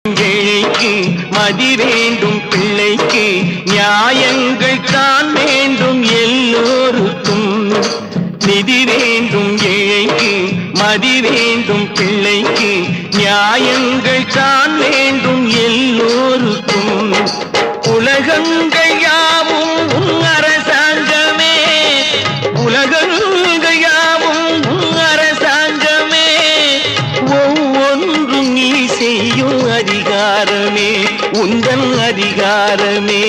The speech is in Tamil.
ஏழைக்கு மதி வேண்டும், பிள்ளைக்கு நியாயங்கள் தான் வேண்டும், எல்லோருக்கும் நிதி வேண்டும். ஏழைக்கு மதி வேண்டும், பிள்ளைக்கு நியாயங்கள் தான் வேண்டும், எல்லோருக்கும். உலகங்கள் யாவும் உன் அரசாங்கமே, உலகங்கள் யாவும் உன் அரசாங்கமே, ஒவ்வொன்றும் நீ செய்யும் அதிகாரமே உந்தன் அதிகாரமே.